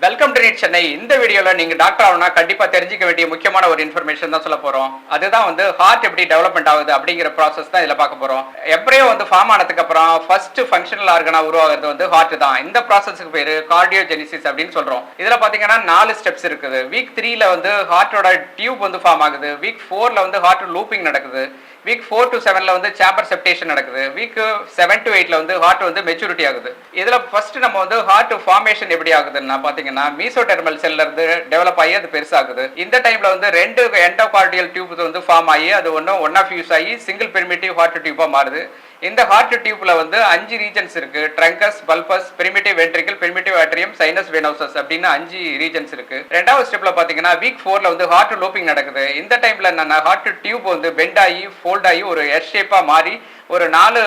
Welcome to NEET Chennai. இந்த வீடியோல நீங்க டாக்டர் ஆகணும்னா கண்டிப்பா தெரிஞ்சுக்க வேண்டிய முக்கியமான ஒரு இன்ஃபர்மேஷன் தான் சொல்ல போறோம். அதுதான் ஹார்ட் எப்படி டெவலப்மெண்ட் ஆகுது அப்படிங்கிற ப்ராசஸ் தான் இதுல பார்க்க போறோம். எப்ரியோ ஃபார்ம் ஆனதுக்கு அப்புறம் ஃபர்ஸ்ட் ஃபங்க்ஷனல் ஆர்கனா உருவாகிறது ஹார்ட் தான். இந்த ப்ராசஸ்க்கு பேரு கார்டியோஜெனிசிஸ் அப்படின்னு சொல்றோம். இதுல பாத்தீங்கன்னா 4 ஸ்டெப்ஸ் இருக்குது. வீக் 3ல ஹார்ட்டோட டியூப் ஃபார்ம் ஆகுது. வீக் 4ல ஹார்ட் லூப்பிங் நடக்குது. வீக் 4 to 7ல சேம்பர் செப்டேஷன் நடக்குது. வீக் 7 to 8ல ஹார்ட் மெச்சூரிட்டி ஆகுது. இதுல ஃபர்ஸ்ட் நம்ம ஹார்ட் ஃபார்மேஷன் எப்படி ஆகுதுன்னா பாத்தீங்கன்னா மீசோடெர்மல் செல்ல இருந்து டெவலப் ஆகி அது பெருசாகுது. இந்த டைம்ல ரெண்டு எண்டோகார்டியல் டியூப் ஃபார்ம் ஆகி அது ஒன்னா ஃபியூஸ் ஆகி சிங்கிள் பெர்மிட்டிவ் ஹார்ட் டியூபா மாறுது. இந்த ஹார்ட் டியூப்ல 5 ரீஜன்ஸ் இருக்கு. Truncus, bulbus, primitive ventricle, primitive atrium, sinus venosus அப்படின்னு 5 ரீஜன்ஸ் இருக்கு. ரெண்டாவது ஸ்டெப்ல பாத்தீங்கன்னா வீக் 4ல ஹார்ட் லூப்பிங் நடக்குது. இந்த டைம்ல என்னன்னா ஹார்ட் டியூப் பெண்ட் ஆகி ஃபோல்ட் ஆகி ஒரு எஸ் ஷேப்பா மாறி ஒரு 4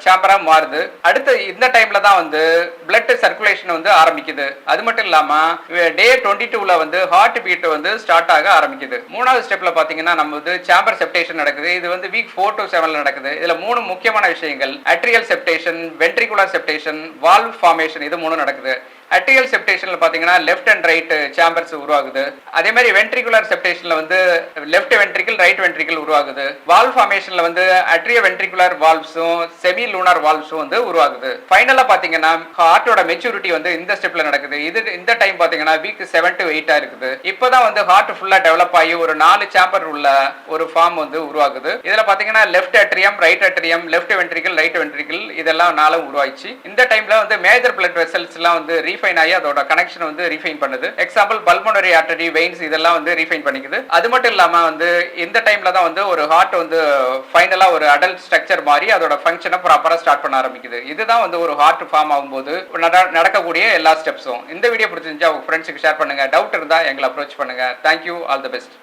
சேம்பரா மாறுது. அடுத்து இந்த டைம்ல தான் பிளட் சர்க்குலேஷன் ஆரம்பிக்குது. அது மட்டும் இல்லாம டே 22ல ஹார்ட் பீட் ஸ்டார்ட் ஆக ஆரம்பிக்குது. மூணாவது ஸ்டெப்ல பாத்தீங்கன்னா நம்ம சேம்பர் செப்டேஷன் நடக்குது. இது வீக் 4 to 7ல நடக்குது. இதுல 3 முக்கியமான விஷயங்கள்: அட்ரியல் செப்டேஷன், வென்ட்ரிகுலர் செப்டேஷன், வால்வ் ஃபார்மேஷன். இது 3 நடக்குது. அட்ரியல் செப்டேஷன்ல பாத்தீங்கன்னா லெஃப்ட் அண்ட் ரைட் சேம்பர்ஸ் உருவாகுது. அதே மாதிரி வென்ட்ரிகுலர் செப்டேஷன்ல லெஃப்ட் வென்ட்ரிக்கல், ரைட் வென்ட்ரிக்கல் உருவாகுது. வால்வ் ஃபார்மேஷன்ல அட்ரிய வென்ட்ரிகுலர் வால்வ்ஸும் செமி லூனார் வால்வ்ஸும் உருவாகுது. ஃபைனலா பாத்தீங்கன்னா ஹார்ட்டோட மெச்சூரிட்டி இந்த ஸ்டெப்ல நடக்குது. இந்த டைம் பாத்தீங்கன்னா வீக் 7 to 8 இருக்குது. இப்பதான் ஹார்ட் ஃபுல்லா டெவலப் ஆகி ஒரு 4 சேம்பர் உள்ள ஒரு ஃபார்ம் உருவாகுது. இதுல பாத்தீங்கன்னா left atrium, right atrium, left ventricle, right ventricle இதெல்லாம் 4 உருவாயிச்சு. இந்த டைம்ல மேஜர் பிளட் வெசல்ஸ் எல்லாம் ரீஃபைன் ஆகி அதோட கனெக்ஷன் ரீஃபைன் பண்ணுது. எக்ஸாம்பிள் பல்மோனரி ஆர்டரி, வெயின்ஸ் இதெல்லாம் ரீஃபைன் பண்ணிக்குது. அது மட்டும் இல்லாம இந்த டைம்ல தான் ஒரு ஹார்ட் ஃபைனலா ஒரு அடல்ட் ஸ்ட்ரக்சர் மாதிரி அதோட ஃபங்க்ஷனை ப்ராப்பரா ஸ்டார்ட் பண்ண ஆரம்பிக்குது. இதுதான் ஒரு ஹார்ட் ஃபார்ம் ஆகும்போது நடக்கக்கூடிய எல்லா ஸ்டெப்ஸும். இந்த வீடியோ பிடிச்சிருந்துச்சா உங்க ஃப்ரெண்ட்ஸுக்கு ஷேர் பண்ணுங்க. டவுட் இருந்தா எங்களை அப்ரோச் பண்ணுங்க. தேங்க்யூ. All the best.